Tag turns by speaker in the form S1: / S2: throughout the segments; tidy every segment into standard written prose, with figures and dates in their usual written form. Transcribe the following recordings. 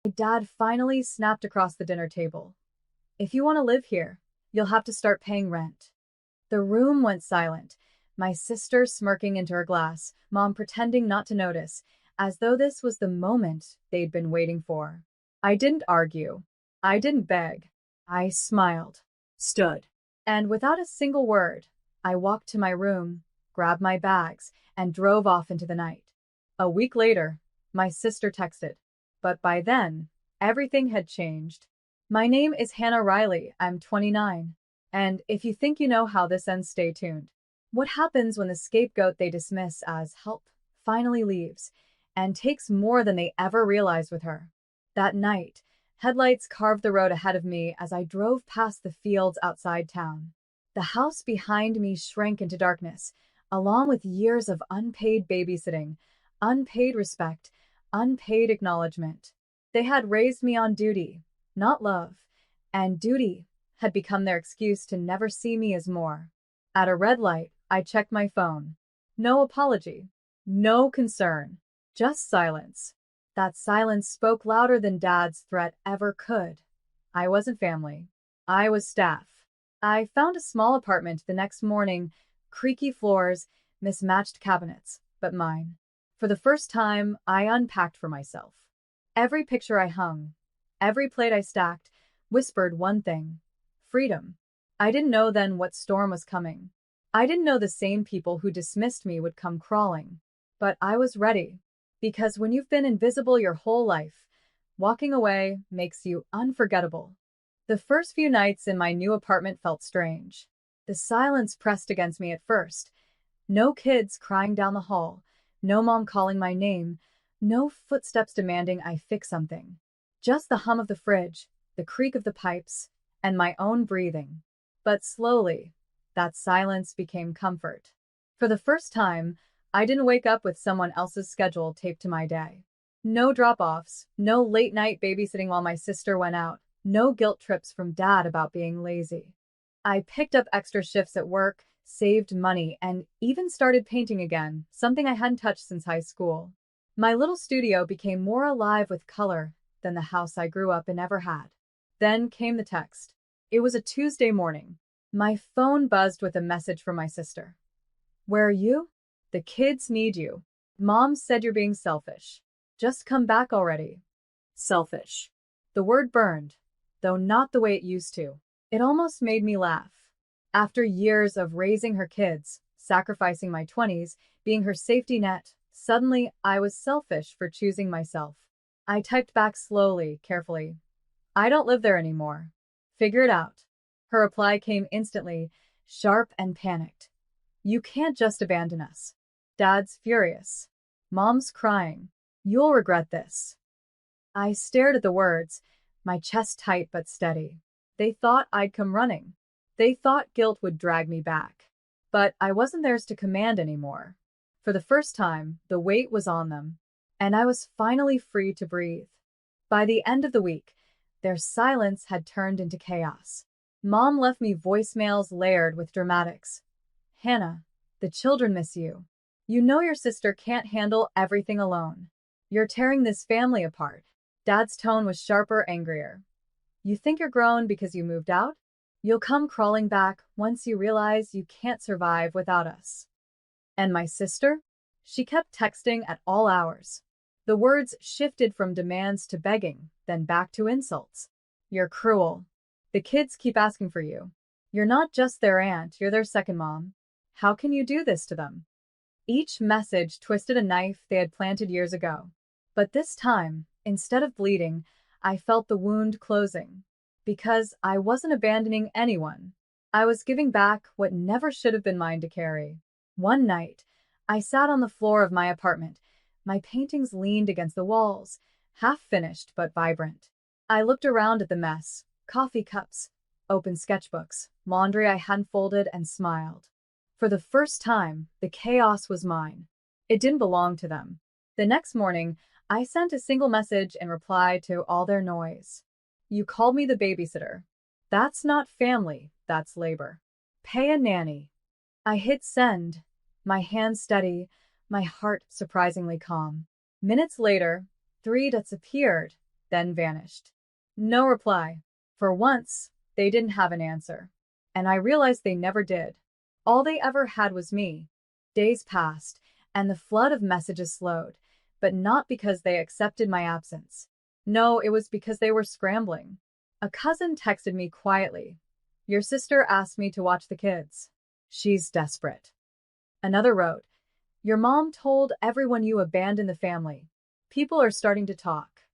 S1: My dad finally snapped across the dinner table. If you want to live here, you'll have to start paying rent. The room went silent, my sister smirking into her glass, Mom pretending not to notice, as though this was the moment they'd been waiting for. I didn't argue. I didn't beg. I smiled, stood, and without a single word, I walked to my room, grabbed my bags, and drove off into the night. A week later, my sister texted, but by then, everything had changed. My name is Hannah Riley, I'm 29, and if you think you know how this ends, stay tuned. What happens when the scapegoat they dismiss as help finally leaves and takes more than they ever realized with her? That night, headlights carved the road ahead of me as I drove past the fields outside town. The house behind me shrank into darkness, along with years of unpaid babysitting, unpaid respect, unpaid acknowledgement. They had raised me on duty, not love, and duty had become their excuse to never see me as more. At a red light, I checked my phone. No apology, no concern, just silence. That silence spoke louder than Dad's threat ever could. I wasn't family. I was staff. I found a small apartment the next morning, creaky floors, mismatched cabinets, but mine. For the first time, I unpacked for myself. Every picture I hung, every plate I stacked, whispered one thing: freedom. I didn't know then what storm was coming. I didn't know the same people who dismissed me would come crawling. But I was ready. Because when you've been invisible your whole life, walking away makes you unforgettable. The first few nights in my new apartment felt strange. The silence pressed against me at first. No kids crying down the hall, no mom calling my name, no footsteps demanding I fix something. Just the hum of the fridge, the creak of the pipes, and my own breathing. But slowly, that silence became comfort. For the first time, I didn't wake up with someone else's schedule taped to my day. No drop-offs, no late-night babysitting while my sister went out, no guilt trips from Dad about being lazy. I picked up extra shifts at work, saved money, and even started painting again, something I hadn't touched since high school. My little studio became more alive with color than the house I grew up in ever had. Then came the text. It was a Tuesday morning. My phone buzzed with a message from my sister. "Where are you? The kids need you. Mom said you're being selfish. Just come back already." Selfish. The word burned, though not the way it used to. It almost made me laugh. After years of raising her kids, sacrificing my 20s, being her safety net, suddenly I was selfish for choosing myself. I typed back slowly, carefully. "I don't live there anymore. Figure it out." Her reply came instantly, sharp and panicked. "You can't just abandon us. Dad's furious. Mom's crying. You'll regret this." I stared at the words, my chest tight but steady. They thought I'd come running. They thought guilt would drag me back. But I wasn't theirs to command anymore. For the first time, the weight was on them, and I was finally free to breathe. By the end of the week, their silence had turned into chaos. Mom left me voicemails layered with dramatics. "Hannah, the children miss you. You know your sister can't handle everything alone. You're tearing this family apart." Dad's tone was sharper, angrier. "You think you're grown because you moved out? You'll come crawling back once you realize you can't survive without us." And my sister? She kept texting at all hours. The words shifted from demands to begging, then back to insults. "You're cruel. The kids keep asking for you. You're not just their aunt, you're their second mom. How can you do this to them?" Each message twisted a knife they had planted years ago. But this time, instead of bleeding, I felt the wound closing. Because I wasn't abandoning anyone. I was giving back what never should have been mine to carry. One night, I sat on the floor of my apartment. My paintings leaned against the walls, half finished but vibrant. I looked around at the mess, coffee cups, open sketchbooks, laundry I hadn't folded, and smiled. For the first time, the chaos was mine. It didn't belong to them. The next morning, I sent a single message in reply to all their noise. "You called me the babysitter. That's not family, that's labor. Pay a nanny." I hit send, my hands steady, my heart surprisingly calm. Minutes later, 3 dots appeared, then vanished. No reply. For once, they didn't have an answer. And I realized they never did. All they ever had was me. Days passed, and the flood of messages slowed, but not because they accepted my absence. No, it was because they were scrambling. A cousin texted me quietly. "Your sister asked me to watch the kids. She's desperate." Another wrote, "Your mom told everyone you abandoned the family. People are starting to talk.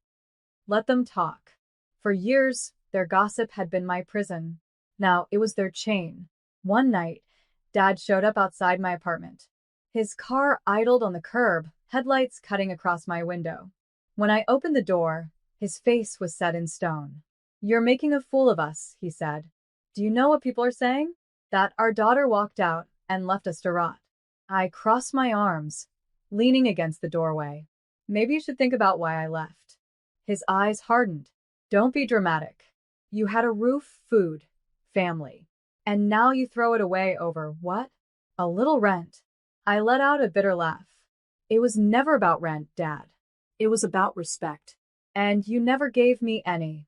S1: Let them talk." For years, their gossip had been my prison. Now it was their chain. One night, Dad showed up outside my apartment. His car idled on the curb, headlights cutting across my window. When I opened the door, his face was set in stone. "You're making a fool of us," he said. "Do you know what people are saying? That our daughter walked out and left us to rot." I crossed my arms, leaning against the doorway. "Maybe you should think about why I left." His eyes hardened. "Don't be dramatic. You had a roof, food, family. And now you throw it away over what? A little rent." I let out a bitter laugh. "It was never about rent, Dad. It was about respect. And you never gave me any."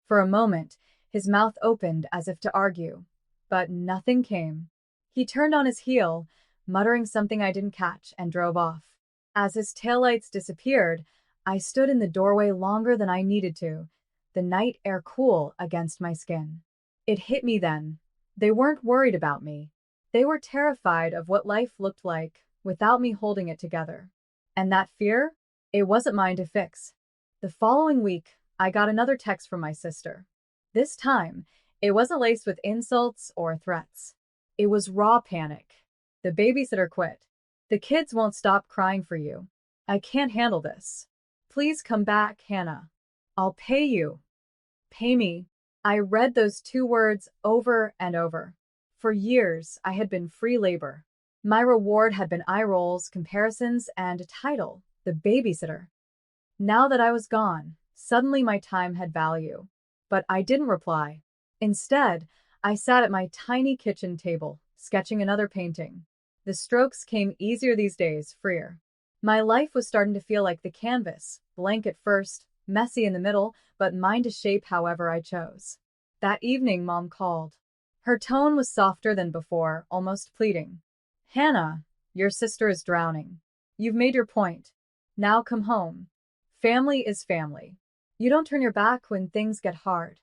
S1: For a moment, his mouth opened as if to argue, but nothing came. He turned on his heel, muttering something I didn't catch, and drove off. As his taillights disappeared, I stood in the doorway longer than I needed to, the night air cool against my skin. It hit me then. They weren't worried about me. They were terrified of what life looked like without me holding it together. And that fear? It wasn't mine to fix. The following week, I got another text from my sister. This time, it wasn't laced with insults or threats. It was raw panic. "The babysitter quit. The kids won't stop crying for you. I can't handle this. Please come back, Hannah. I'll pay you. Pay me." I read those two words over and over. For years, I had been free labor. My reward had been eye rolls, comparisons, and a title, the babysitter. Now that I was gone, suddenly my time had value. But I didn't reply. Instead, I sat at my tiny kitchen table, sketching another painting. The strokes came easier these days, freer. My life was starting to feel like the canvas, blank at first, messy in the middle, but mine to shape however I chose. That evening, Mom called. Her tone was softer than before, almost pleading. "Hannah, your sister is drowning. You've made your point. Now come home. Family is family. You don't turn your back when things get hard."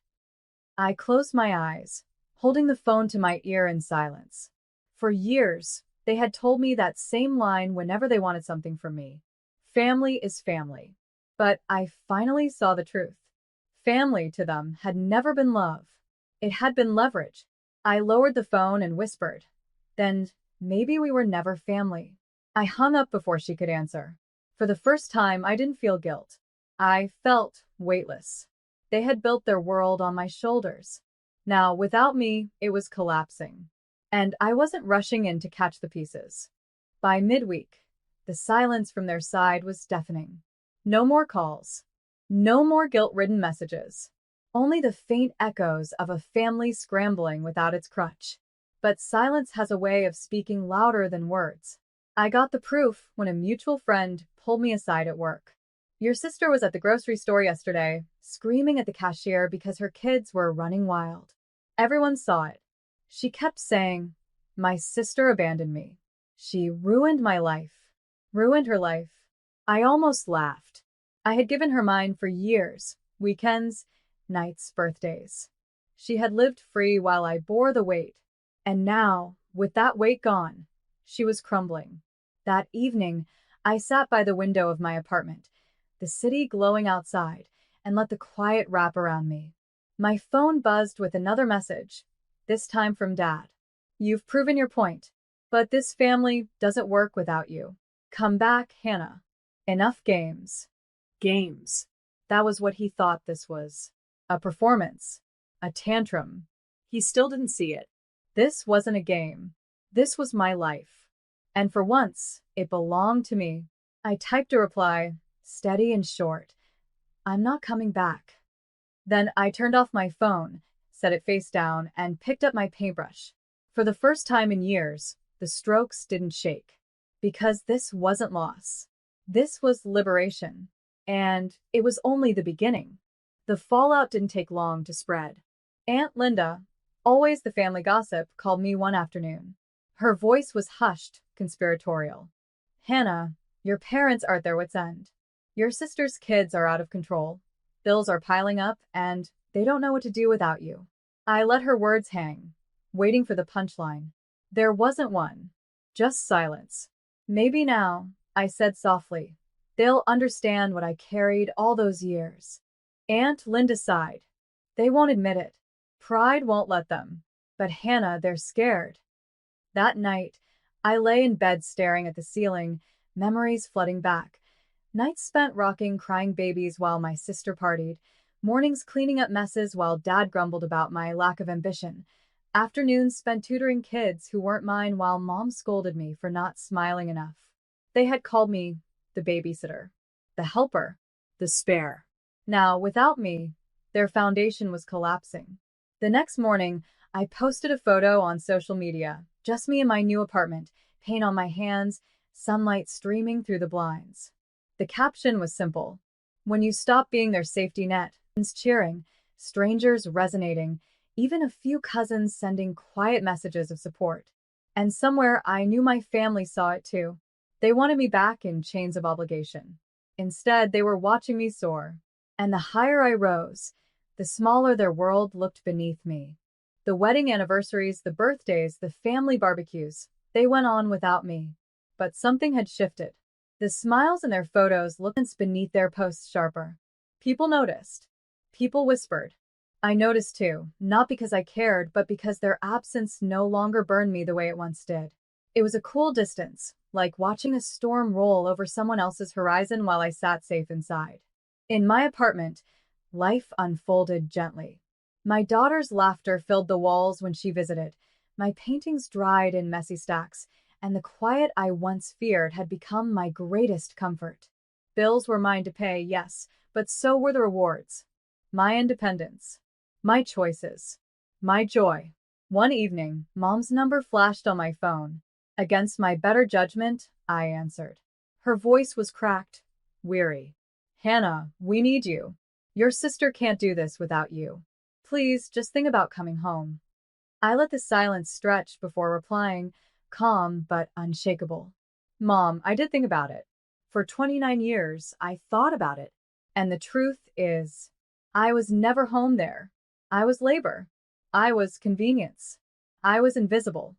S1: I closed my eyes, holding the phone to my ear in silence. For years, they had told me that same line whenever they wanted something from me. Family is family. But I finally saw the truth. Family to them had never been love. It had been leverage. I lowered the phone and whispered, "Then maybe we were never family." I hung up before she could answer. For the first time, I didn't feel guilt. I felt weightless. They had built their world on my shoulders. Now, without me, it was collapsing. And I wasn't rushing in to catch the pieces. By midweek, the silence from their side was deafening. No more calls. No more guilt-ridden messages. Only the faint echoes of a family scrambling without its crutch. But silence has a way of speaking louder than words. I got the proof when a mutual friend pulled me aside at work. "Your sister was at the grocery store yesterday, screaming at the cashier because her kids were running wild. Everyone saw it. She kept saying, 'My sister abandoned me. She ruined my life.' Ruined her life." I almost laughed. I had given her mine for years, weekends, nights, birthdays. She had lived free while I bore the weight. And now, with that weight gone, she was crumbling. That evening, I sat by the window of my apartment, the city glowing outside, and let the quiet wrap around me. My phone buzzed with another message, this time from Dad. "You've proven your point, but this family doesn't work without you. Come back, Hannah. Enough games." Games. That was what he thought this was. A performance. A tantrum. He still didn't see it. This wasn't a game. This was my life. And for once, it belonged to me. I typed a reply, steady and short. "I'm not coming back." Then I turned off my phone, set it face down, and picked up my paintbrush. For the first time in years, the strokes didn't shake. Because this wasn't loss. This was liberation. And it was only the beginning. The fallout didn't take long to spread. Aunt Linda, always the family gossip, called me one afternoon. Her voice was hushed, conspiratorial. Hannah, your parents are at their wits' end. Your sister's kids are out of control. Bills are piling up, and they don't know what to do without you. I let her words hang, waiting for the punchline. There wasn't one. Just silence. Maybe now, I said softly, they'll understand what I carried all those years. Aunt Linda sighed. They won't admit it. Pride won't let them. But Hannah, they're scared. That night, I lay in bed staring at the ceiling, memories flooding back. Nights spent rocking crying babies while my sister partied, mornings cleaning up messes while Dad grumbled about my lack of ambition, afternoons spent tutoring kids who weren't mine while Mom scolded me for not smiling enough. They had called me the babysitter, the helper, the spare. Now, without me, their foundation was collapsing. The next morning, I posted a photo on social media, just me in my new apartment, paint on my hands, sunlight streaming through the blinds. The caption was simple. When you stop being their safety net, friends cheering, strangers resonating, even a few cousins sending quiet messages of support. And somewhere I knew my family saw it too. They wanted me back in chains of obligation. Instead, they were watching me soar. And the higher I rose, the smaller their world looked beneath me. The wedding anniversaries, the birthdays, the family barbecues, they went on without me. But something had shifted. The smiles in their photos looked beneath their posts sharper. People noticed. People whispered. I noticed too, not because I cared, but because their absence no longer burned me the way it once did. It was a cool distance, like watching a storm roll over someone else's horizon while I sat safe inside. In my apartment, life unfolded gently. My daughter's laughter filled the walls when she visited. My paintings dried in messy stacks, and the quiet I once feared had become my greatest comfort. Bills were mine to pay, yes, but so were the rewards. My independence. My choices. My joy. One evening, Mom's number flashed on my phone. Against my better judgment, I answered. Her voice was cracked, weary. Hannah, we need you. Your sister can't do this without you. Please, just think about coming home. I let the silence stretch before replying, calm but unshakable. Mom, I did think about it. For 29 years, I thought about it. And the truth is, I was never home there. I was labor. I was convenience. I was invisible.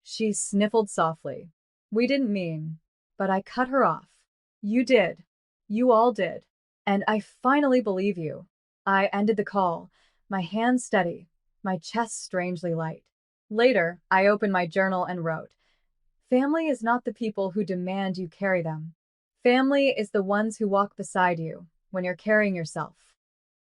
S1: She sniffled softly. We didn't mean, but I cut her off. You did. You all did. And I finally believe you. I ended the call, my hands steady, my chest strangely light. Later, I opened my journal and wrote, Family is not the people who demand you carry them. Family is the ones who walk beside you when you're carrying yourself.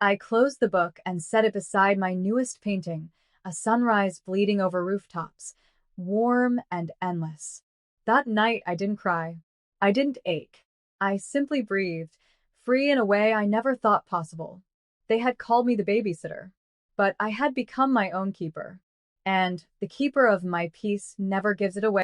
S1: I closed the book and set it beside my newest painting, a sunrise bleeding over rooftops, warm and endless. That night, I didn't cry. I didn't ache. I simply breathed, free in a way I never thought possible. They had called me the babysitter, but I had become my own keeper. And the keeper of my peace never gives it away.